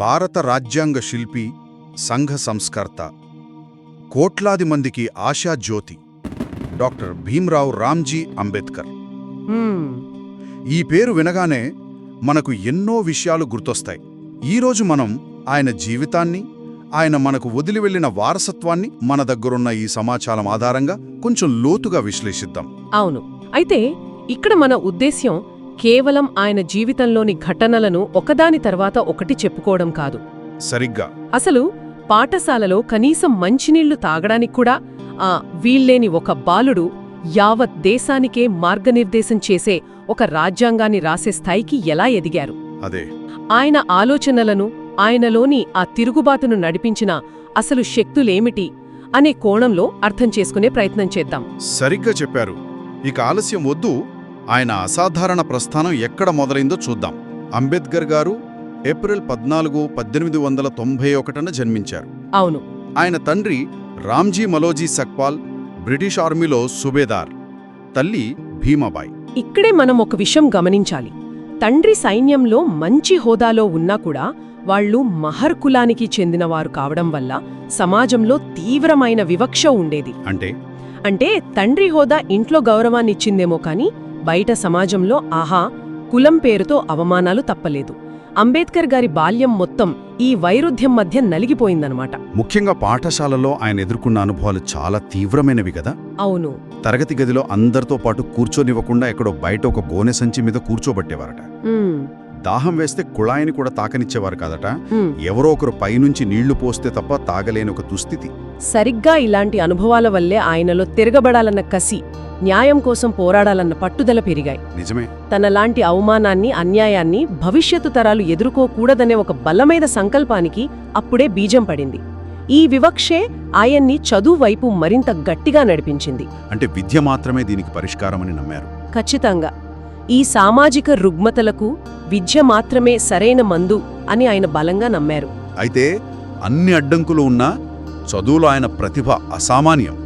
భారత రాజ్యాంగ శిల్పి, సంఘ సంస్కర్త, కోట్లాది మందికి ఆశాజ్యోతి డాక్టర్ భీమ్రావ్ రామ్జీ అంబేద్కర్. ఈ పేరు వినగానే మనకు ఎన్నో విషయాలు గుర్తొస్తాయి. ఈరోజు మనం ఆయన జీవితాన్ని, ఆయన మనకు వదిలి వెళ్లిన వారసత్వాన్ని మన దగ్గరున్న ఈ సమాచారం ఆధారంగా కొంచెం లోతుగా విశ్లేషిద్దాం. అవును. అయితే ఇక్కడ మన ఉద్దేశ్యం కేవలం ఆయన జీవితంలోని ఘటనలను ఒకదాని తర్వాత ఒకటి చెప్పుకోవడం కాదు. సరిగ్గా. అసలు పాఠశాలలో కనీసం మంచినీళ్లు తాగడానికి కూడా వీల్లేని ఒక బాలుడు యావత్ దేశానికే మార్గనిర్దేశం చేసే ఒక రాజ్యాంగాన్ని రాసే స్థాయికి ఎలా ఎదిగారు? అదే ఆయన ఆలోచనలను, ఆయనలోని ఆ తిరుగుబాటును నడిపించిన అసలు శక్తులేమిటి అనే కోణంలో అర్థం చేసుకునే ప్రయత్నం చేద్దాం. సరిగ్గా చెప్పారు. ఇక ఆలస్యం వద్దు, ఆయన అసాధారణ ప్రస్థానం ఎక్కడ మొదలైందో చూద్దాం. అంబేద్కర్ గారు ఏప్రిల్ 14, 1891న జన్మించారు. అవును. ఆయన తండ్రి రామ్జీ మలోజీ సక్పాల్, బ్రిటిష్ ఆర్మీలో సుబేదార్, తల్లి భీమాబాయి. ఇక్కడే మనం ఒక విషయం గమనించాలి. తండ్రి సైన్యంలో మంచి హోదాలో ఉన్నా కూడా వాళ్లు మహర్ కులానికి చెందినవారు కావడం వల్ల సమాజంలో తీవ్రమైన వివక్ష ఉండేది. అంటే తండ్రి హోదా ఇంట్లో గౌరవాన్నిచ్చిందేమో కాని బయట సమాజంలో కులం పేరుతో అవమానాలు తప్పలేదు. అంబేద్కర్ గారి బాల్యం మొత్తం ఈ వైరుధ్యం మధ్య నలిగిపోయిందనమాట. ముఖ్యంగా పాఠశాలలో ఆయన ఎదుర్కొన్న అనుభవాలు చాలా తీవ్రమైనవి కదా. అవును. తరగతి గదిలో అందరితో పాటు కూర్చోనివ్వకుండా ఎక్కడో బయట ఒక గోనె సంచి మీద కూర్చోబట్టేవారట. దాహం వేస్తే కుళాయిని కూడా తాకనిచ్చేవారు కాదట. ఎవరో ఒకరు పైనుంచి నీళ్లు పోస్తే తప్ప తాగలేని ఒక దుస్థితి. సరిగ్గా ఇలాంటి అనుభవాల వల్లే ఆయనలో తిరగబడాలన్న కసి, న్యాయం కోసం పోరాడాలన్న పట్టుదల పెరిగాయి. నిజమే. తనలాంటి అవమానాన్ని, అన్యాయాన్ని భవిష్యత్తు తరాలు ఎదుర్కోకూడదనే ఒక బలమైన సంకల్పానికి అప్పుడే బీజం పడింది. ఈ వివక్షే ఆయన్ని చదువు వైపు మరింత గట్టిగా నడిపించింది. అంటే విద్య మాత్రమే దీనికి పరిష్కారమని నమ్మారు. ఖచ్చితంగా. ఈ సామాజిక రుగ్మతలకు విద్య మాత్రమే సరైన మందు అని ఆయన బలంగా నమ్మారు. అయితే అన్ని అడ్డంకులు ఉన్నా చదువులో ఆయన ప్రతిభ అసామాన్యం.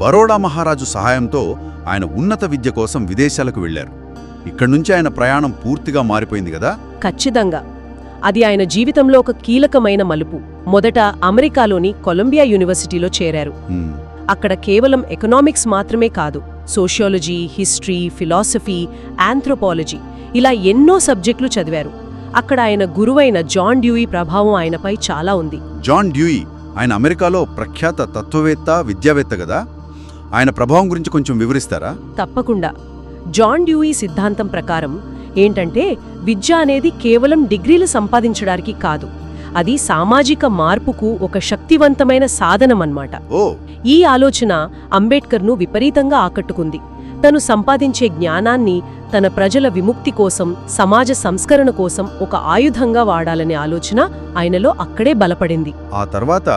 బరోడా మహారాజు సహాయంతో ఆయన ఉన్నత విద్య కోసం విదేశాలకు వెళ్లారు. ఇక్కడ్నుంచి ఆయన ప్రయాణం పూర్తిగా మారిపోయింది కదా. ఖచ్చితంగా. అది ఆయన జీవితంలో ఒక కీలకమైన మలుపు. మొదట అమెరికాలోని కొలంబియా యూనివర్సిటీలో చేరారు. అక్కడ కేవలం ఎకనామిక్స్ మాత్రమే కాదు, సోషియాలజీ, హిస్టరీ, ఫిలాసఫీ, ఆంథ్రోపాలజీ ఇలా ఎన్నో సబ్జెక్టులు చదివారు. అక్కడ ఆయన గురువైన జాన్ డ్యూయి ప్రభావం ఆయనపై చాలా ఉంది. జాన్ డ్యూయి ఆయన అమెరికాలో ప్రఖ్యాత తత్వవేత్త, విద్యావేత్త కదా. ఆయన ప్రభావం గురించి కొంచెం వివరిస్తారా? తప్పకుండా. జాన్ డ్యూయి సిద్ధాంతం ప్రకారం ఏంటంటే విద్య అనేది కేవలం డిగ్రీలు సంపాదించడానికి కాదు, అది సామాజిక మార్పుకు ఒక శక్తివంతమైన సాధనమన్నమాట. ఈ ఆలోచన అంబేద్కర్ను విపరీతంగా ఆకట్టుకుంది. తను సంపాదించే జ్ఞానాన్ని తన ప్రజల విముక్తి కోసం, సమాజ సంస్కరణ కోసం ఒక ఆయుధంగా వాడాలనే ఆలోచన ఆయనలో అక్కడే బలపడింది. ఆ తర్వాత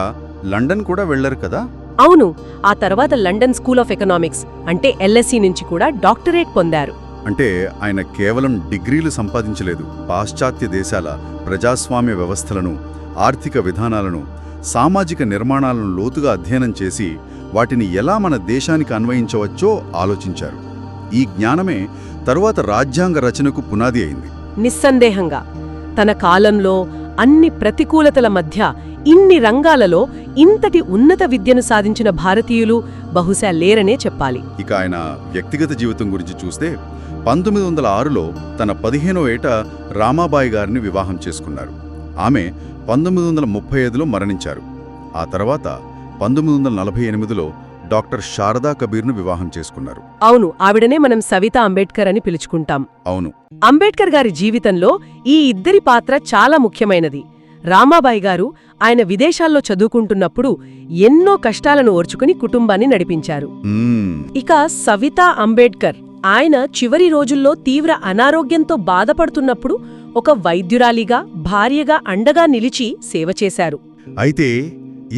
లండన్ కూడా వెళ్లారు కదా. అవును. ఆ తర్వాత లండన్ స్కూల్ ఆఫ్ ఎకనామిక్స్ అంటే LSE నుంచి కూడా డాక్టరేట్ పొందారు. అంటే ఆయన కేవలం డిగ్రీలు సంపాదించలేదు, పాశ్చాత్య దేశాల ప్రజాస్వామ్య వ్యవస్థలను, ఆర్థిక విధానాలను, సామాజిక నిర్మాణాలను లోతుగా అధ్యయనం చేసి వాటిని ఎలా మన దేశానికి అన్వయించవచ్చో ఆలోచించారు. ఈ జ్ఞానమే తరువాత రాజ్యాంగ రచనకు పునాది అయింది. నిస్సందేహంగా. తన కాలంలో అన్ని ప్రతికూలతల మధ్య ఇన్ని రంగాలలో ఇంతటి ఉన్నత విద్యను సాధించిన భారతీయులు బహుశా లేరనే చెప్పాలి. ఇక ఆయన వ్యక్తిగత జీవితం గురించి చూస్తే 1906లో తన 15వ ఏట రామాబాయి గారిని వివాహం చేసుకున్నారు. ఆమె 1935లో మరణించారు. ఆ తర్వాత 1948లో డాక్టర్ శారదా కబీర్ను వివాహం చేసుకున్నారు. అవును, ఆవిడనే మనం సవితా అంబేద్కర్ అని పిలుచుకుంటాం. అవును. అంబేద్కర్ గారి జీవితంలో ఈ ఇద్దరి పాత్ర చాలా ముఖ్యమైనది. రామాబాయి గారు ఆయన విదేశాల్లో చదువుకుంటున్నప్పుడు ఎన్నో కష్టాలను ఓర్చుకుని కుటుంబాన్ని నడిపించారు. ఇక సవితా అంబేద్కర్ ఆయన చివరి రోజుల్లో తీవ్ర అనారోగ్యంతో బాధపడుతున్నప్పుడు ఒక వైద్యురాలిగా, భార్యగా అండగా నిలిచి సేవ చేశారు. అయితే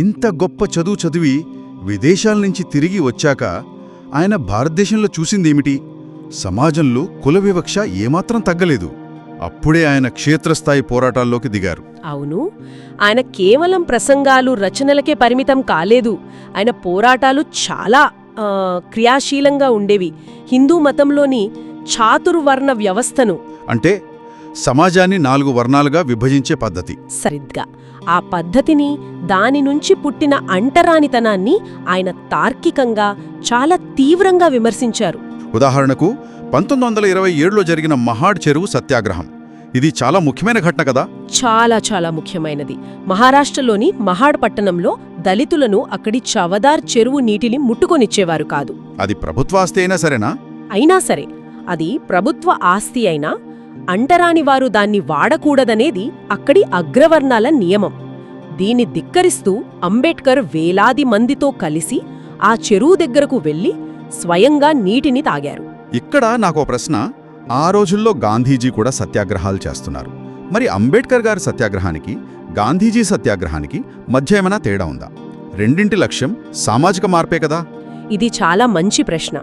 ఇంత గొప్ప చదువు చదివి విదేశాల నుంచి తిరిగి వచ్చాక ఆయన భారతదేశంలో చూసిందేమిటి? సమాజంలో కుల వివక్ష ఏమాత్రం తగ్గలేదు. అప్పుడే ఆయన క్షేత్రస్థాయి పోరాటాల్లోకి దిగారు. అవును. ఆయన కేవలం ప్రసంగాలు, రచనలకే పరిమితం కాలేదు. ఆయన పోరాటాలు చాలా క్రియాశీలంగా ఉండేవి. హిందూ మతంలోని చాతుర్వర్ణ వ్యవస్థను అంటే సమాజాన్ని 4 వర్ణాలుగా విభజించే పద్ధతి. సరిగ్గా ఆ పద్ధతిని, దాని నుంచి పుట్టిన అంటరానితనాన్ని ఆయన తార్కికంగా చాలా తీవ్రంగా విమర్శించారు. ఉదాహరణకు 1927లో జరిగిన మహాడ్ చెరువు సత్యాగ్రహం. ఇది చాలా ముఖ్యమైన ఘటన కదా. చాలా చాలా ముఖ్యమైనది. మహారాష్ట్రలోని మహాడ్ పట్టణంలో దళితులను అక్కడి చవదార్ చెరువు నీటిని ముట్టుకొనిచ్చేవారు కాదు. అది ప్రభుత్వాస్తి అయినా సరేనా? అయినా సరే, అది ప్రభుత్వ ఆస్తి అయినా అంటరానివారు దాన్ని వాడకూడదనేది అక్కడి అగ్రవర్ణాల నియమం. దీన్ని ధిక్కరిస్తూ అంబేడ్కర్ వేలాది మందితో కలిసి ఆ చెరువు దగ్గరకు వెళ్లి స్వయంగా నీటిని తాగారు. ఇక్కడ నాకో ప్రశ్న. ఆ రోజుల్లో గాంధీజీ కూడా సత్యాగ్రహాలు చేస్తున్నారు. మరి అంబేడ్కర్ గారి సత్యాగ్రహానికి, గాంధీజీ సత్యాగ్రహానికి మధ్య ఏమైనా తేడా ఉందా? రెండింటి లక్ష్యం సామాజిక మార్పే కదా. ఇది చాలా మంచి ప్రశ్న.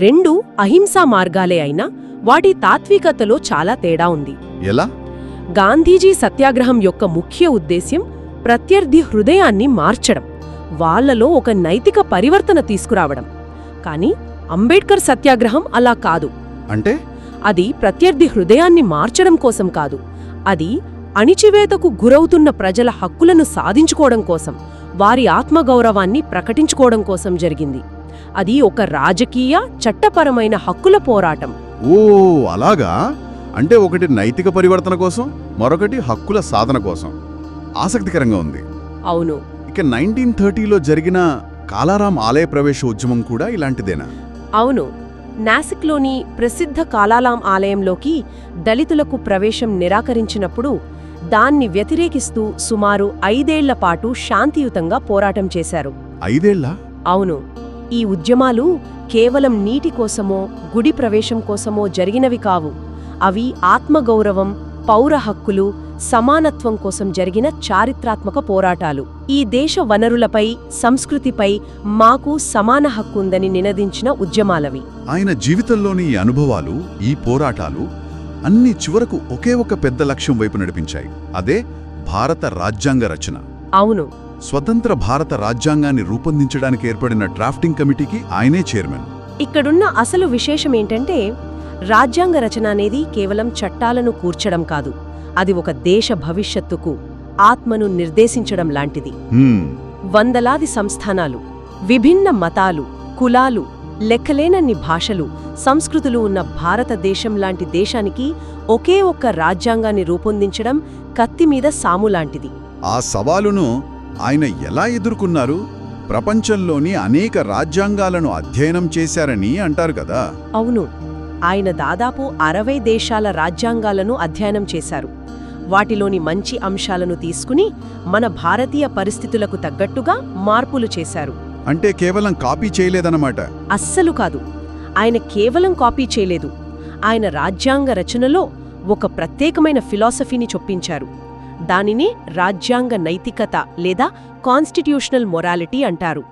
రెండు అహింసా మార్గాలే అయినా వాటి తాత్వికతలో చాలా తేడా ఉంది. ఎలా? గాంధీజీ సత్యాగ్రహం యొక్క ముఖ్య ఉద్దేశ్యం ప్రత్యర్థి హృదయాన్ని మార్చడం, వాళ్లలో ఒక నైతిక పరివర్తన తీసుకురావడం. కాని అంబేడ్కర్ సత్యాగ్రహం అలా కాదు. అంటే అది ప్రత్యర్థి హృదయాన్ని మార్చడం కోసం కాదు. అది అణిచివేతకు గురవుతున్న ప్రజల హక్కులను సాధించుకోవడం కోసం, వారి ఆత్మగౌరవాన్ని ప్రకటించుకోవడం కోసం జరిగింది. అది ఒక రాజకీయ, చట్టపరమైన హక్కుల పోరాటం. ఓ అలాగా. అంటే ఒకటి నైతిక పరివర్తన కోసం, మరొకటి హక్కుల సాధన కోసం. ఆసక్తికరంగా ఉంది. అవును. ఇక 1930లో జరిగిన కాలారాం ఆలయ ప్రవేశ ఉద్యమం కూడా ఇలాంటిదేనా? అవును. నాసిక్లోని ప్రసిద్ధ కాలాలాం ఆలయంలోకి దళితులకు ప్రవేశం నిరాకరించినప్పుడు దాన్ని వ్యతిరేకిస్తూ సుమారు 5 ఏళ్ల పాటు శాంతియుతంగా పోరాటం చేశారు. 5 ఏళ్లా? అవును. ఈ ఉద్యమాలు కేవలం నీటి కోసమో, గుడి ప్రవేశం కోసమో జరిగినవి కావు. అవి ఆత్మగౌరవం, పౌర హక్కులు, సమానత్వం కోసం జరిగిన చారిత్రాత్మక పోరాటాలు. ఈ దేశ వనరులపై, సంస్కృతిపై మాకు సమాన హక్కుందని నినదించిన ఉద్యమాలవి. ఆయన జీవితంలోని ఈ అనుభవాలు, ఈ పోరాటాలు అన్ని చివరకు ఒకే ఒక పెద్ద లక్ష్యం వైపు నడిపించాయి. అదే భారత రాజ్యాంగ రచన. అవును. స్వతంత్ర భారత రాజ్యాంగాన్ని రూపొందించడానికి ఏర్పడిన డ్రాఫ్టింగ్ కమిటీకి ఆయనే చైర్మన్. ఇక్కడున్న అసలు విశేషమేంటంటే, రాజ్యాంగ రచన అనేది కేవలం చట్టాలను కూర్చడం కాదు. అది ఒక దేశ భవిష్యత్తుకు, ఆత్మను నిర్దేశించడం లాంటిది. వందలాది సంస్థానాలు, విభిన్న మతాలు, కులాలు, లెక్కలేనన్ని భాషలు, సంస్కృతులు ఉన్న భారతదేశం లాంటి దేశానికి ఒకే ఒక్క రాజ్యాంగాన్ని రూపొందించడం కత్తిమీద సాములాంటిది. ఆ సవాలును ఆయన ఎలా ఎదుర్కొన్నారు? ప్రపంచంలోని అనేక రాజ్యాంగాలను అధ్యయనం చేశారని అంటారు కదా. అవును. ఆయన దాదాపు 60 దేశాల రాజ్యాంగాలను అధ్యయనం చేశారు. వాటిలోని మంచి అంశాలను తీసుకుని మన భారతీయ పరిస్థితులకు తగ్గట్టుగా మార్పులు చేశారు. అంటే కేవలం కాపీ చేయలేదన్నమాట. అస్సలు కాదు. ఆయన కేవలం కాపీ చేయలేదు. ఆయన రాజ్యాంగ రచనలో ఒక ప్రత్యేకమైన ఫిలాసఫీని చొప్పించారు. దానినే రాజ్యాంగ నైతికత లేదా కాన్స్టిట్యూషనల్ మొరాలిటీ అంటారు.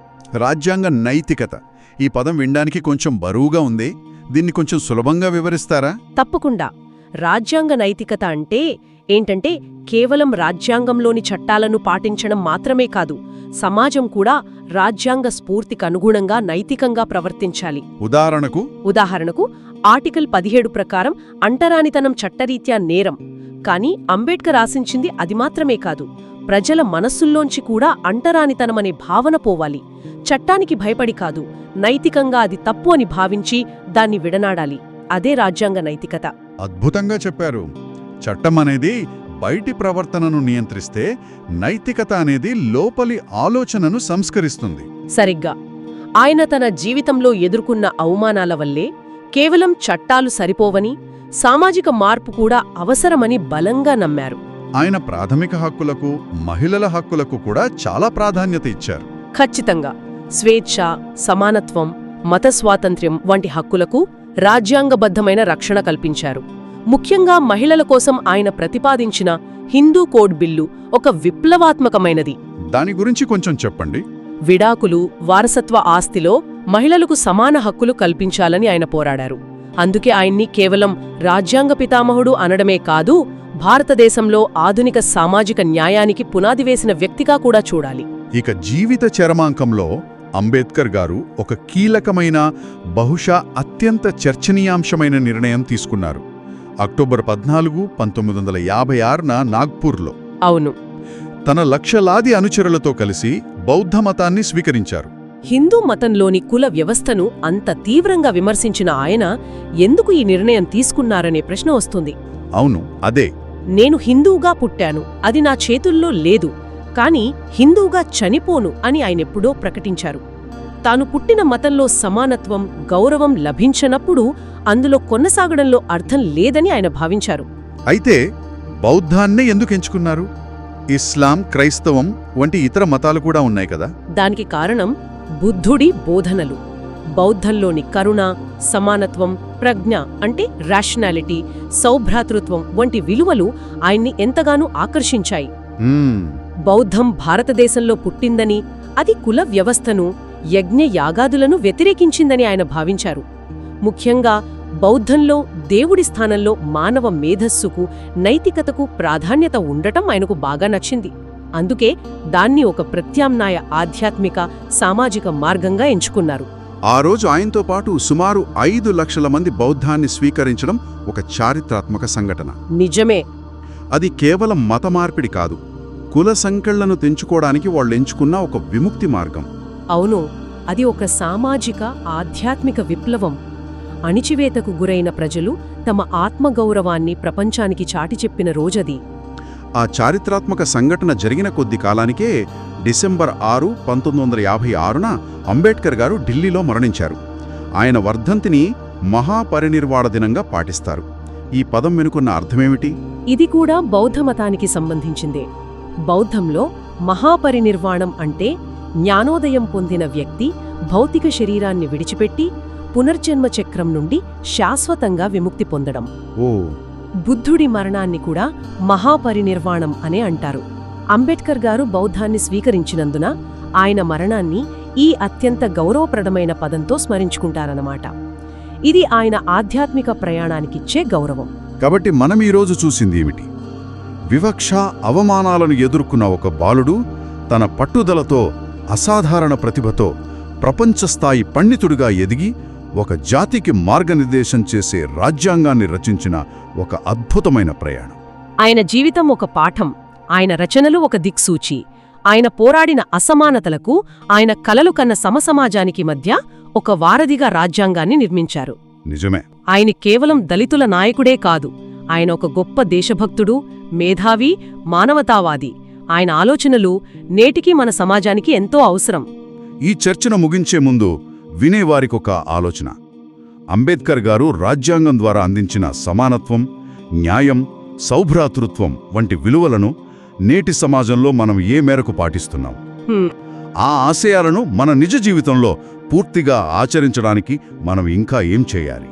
రాజ్యాంగ నైతికత. ఈ పదం వినడానికి కొంచెం బరువుగా ఉంది. దీన్ని కొంచెం సులభంగా వివరిస్తారా? తప్పకుండా. రాజ్యాంగ నైతికత అంటే ఏంటంటే కేవలం రాజ్యాంగంలోని చట్టాలను పాటించడం మాత్రమే కాదు, సమాజం కూడా రాజ్యాంగ స్ఫూర్తికి అనుగుణంగా నైతికంగా ప్రవర్తించాలి. ఉదాహరణకు ఆర్టికల్ 17 ప్రకారం అంటరానితనం చట్టరీత్యా నేరం. కానీ అంబేడ్కర్ ఆశించింది అది మాత్రమే కాదు, ప్రజల మనస్సుల్లోంచి కూడా అంటరానితనమనే భావన పోవాలి. చట్టానికి భయపడి కాదు, నైతికంగా అది తప్పు అని భావించి దాన్ని విడనాడాలి. అదే రాజ్యాంగ నైతికత. అద్భుతంగా చెప్పారు. చట్టం అనేది బయటి ప్రవర్తనను నియంత్రిస్తే, నైతికత అనేది లోపలి ఆలోచనను సంస్కరిస్తుంది. సరిగ్గా. ఆయన తన జీవితంలో ఎదుర్కొన్న అవమానాల వల్లే కేవలం చట్టాలు సరిపోవని, సామాజిక మార్పు కూడా అవసరమని బలంగా నమ్మారు. ఆయన ప్రాథమిక హక్కులకు, మహిళల హక్కులకు కూడా చాలా ప్రాధాన్యత ఇచ్చారు. ఖచ్చితంగా. స్వేచ్ఛ, సమానత్వం, మత స్వాతంత్ర్యం వంటి హక్కులకు రాజ్యాంగబద్ధమైన రక్షణ కల్పించారు. ముఖ్యంగా మహిళల కోసం ఆయన ప్రతిపాదించిన హిందూ కోడ్ బిల్లు ఒక విప్లవాత్మకమైనది. దాని గురించి కొంచెం చెప్పండి. విడాకులు, వారసత్వ ఆస్తిలో మహిళలకు సమాన హక్కులు కల్పించాలని ఆయన పోరాడారు. అందుకే ఆయన్ని కేవలం రాజ్యాంగ పితామహుడు అనడమే కాదు, భారతదేశంలో ఆధునిక సామాజిక న్యాయానికి పునాది వేసిన వ్యక్తిగా కూడా చూడాలి. ఇక జీవిత చరమాంకంలో అంబేద్కర్ గారు ఒక కీలకమైన, బహుశా అత్యంత చర్చనీయాంశమైన నిర్ణయం తీసుకున్నారు. అక్టోబర్ 14, 1956న నాగ్పూర్లో అవును. తన లక్షలాది అనుచరులతో కలిసి బౌద్ధ మతాన్ని స్వీకరించారు. హిందూ మతంలోని కుల వ్యవస్థను అంత తీవ్రంగా విమర్శించిన ఆయన ఎందుకు ఈ నిర్ణయం తీసుకున్నారనే ప్రశ్న వస్తుంది. అవును, అదే. నేను హిందూగా పుట్టాను, అది నా చేతుల్లో లేదు, కాని హిందూగా చనిపోను అని ఆయనెప్పుడో ప్రకటించారు. తాను పుట్టిన మతంలో సమానత్వం, గౌరవం లభించనప్పుడు అందులో కొనసాగడంలో అర్థం లేదని ఆయన భావించారు. అయితే బౌద్ధాన్నే ఎందుకు ఎంచుకున్నారు? ఇస్లాం, క్రైస్తవం వంటి ఇతర మతాలు కూడా ఉన్నాయి కదా. దానికి కారణం బుద్ధుడి బోధనలు. బౌద్ధంలోని కరుణ, సమానత్వం, ప్రజ్ఞ అంటే రేషనాలిటీ, సౌభ్రాతృత్వం వంటి విలువలు ఆయన్ని ఎంతగానో ఆకర్షించాయి. బౌద్ధం భారతదేశంలో పుట్టిందని, అది కుల వ్యవస్థను, యజ్ఞ యాగాదులను వ్యతిరేకించిందని ఆయన భావించారు. ముఖ్యంగా బౌద్ధంలో దేవుడి స్థానంలో మానవ మేధస్సుకు, నైతికతకు ప్రాధాన్యత ఉండటం ఆయనకు బాగా నచ్చింది. అందుకే దాన్ని ఒక ప్రత్యామ్నాయ ఆధ్యాత్మిక, సామాజిక మార్గంగా ఎంచుకున్నారు. ఆ రోజు ఆయనతో పాటు సుమారు 5 లక్షల మంది బౌద్ధాన్ని స్వీకరించడం ఒక చారిత్రాత్మక సంఘటన. నిజమే. అది కేవలం మత మార్పిడి కాదు, కుల సంకెళ్లను తెంచుకోవడానికి వాళ్ళెంచుకున్న ఒక విముక్తి మార్గం. అవును, అది ఒక సామాజిక, ఆధ్యాత్మిక విప్లవం. అణిచివేతకు గురైన ప్రజలు తమ ఆత్మగౌరవాన్ని ప్రపంచానికి చాటి చెప్పిన రోజది. ఆ చారిత్రాత్మక సంఘటన జరిగిన కొద్ది కాలానికే డిసెంబర్ 6, 1956న అంబేడ్కర్ గారు ఢిల్లీలో మరణించారు. ఆయన వర్ధంతిని మహాపరినిర్వాణ దినంగా పాటిస్తారు. ఈ పదం వెనుకున్న అర్థమేమిటి? ఇది కూడా బౌద్ధమతానికి సంబంధించిందే. బౌద్ధంలో మహాపరినిర్వాణం అంటే జ్ఞానోదయం పొందిన వ్యక్తి భౌతిక శరీరాన్ని విడిచిపెట్టి పునర్జన్మ చక్రం నుండి శాశ్వతంగా విముక్తి పొందడం. ఓ. బుద్ధుడి మరణాన్ని కూడా మహాపరినిర్వాణం అనే అంటారు. అంబేడ్కర్ గారు బౌద్ధాన్ని స్వీకరించినందున ఆయన మరణాన్ని ఈ అత్యంత గౌరవప్రదమైన పదంతో స్మరించుకుంటారన్నమాట. ఇది ఆయన ఆధ్యాత్మిక ప్రయాణానికిచ్చే గౌరవం. కాబట్టి మనం ఈరోజు చూసింది ఏమిటి? వివక్ష, అవమానాలను ఎదుర్కొన్న ఒక బాలుడు తన పట్టుదలతో, అసాధారణ ప్రతిభతో ప్రపంచస్థాయి పండితుడిగా ఎదిగి ఒక జాతికి మార్గనిర్దేశం చేసే రాజ్యాంగాన్ని రచించిన ఒక అద్భుతమైన ప్రయాణం. ఆయన జీవితం ఒక పాఠం, ఆయన రచనలు ఒక దిక్సూచి. ఆయన పోరాడిన అసమానతలకు, ఆయన కలలు కన్న సమసమాజానికి మధ్య ఒక వారధిగా రాజ్యాంగాన్ని నిర్మించారు. నిజమే. ఆయన కేవలం దళితుల నాయకుడే కాదు, ఆయన ఒక గొప్ప దేశభక్తుడు, మేధావి, మానవతావాది. ఆయన ఆలోచనలు నేటికీ మన సమాజానికి ఎంతో అవసరం. ఈ చర్చను ముగించే ముందు వినేవారికొక ఆలోచన. అంబేద్కర్ గారు రాజ్యాంగం ద్వారా అందించిన సమానత్వం, న్యాయం, సౌభ్రాతృత్వం వంటి విలువలను నేటి సమాజంలో మనం ఏ మేరకు పాటిస్తున్నాం? ఆ ఆశయాలను మన నిజ జీవితంలో పూర్తిగా ఆచరించడానికి మనం ఇంకా ఏం చేయాలి?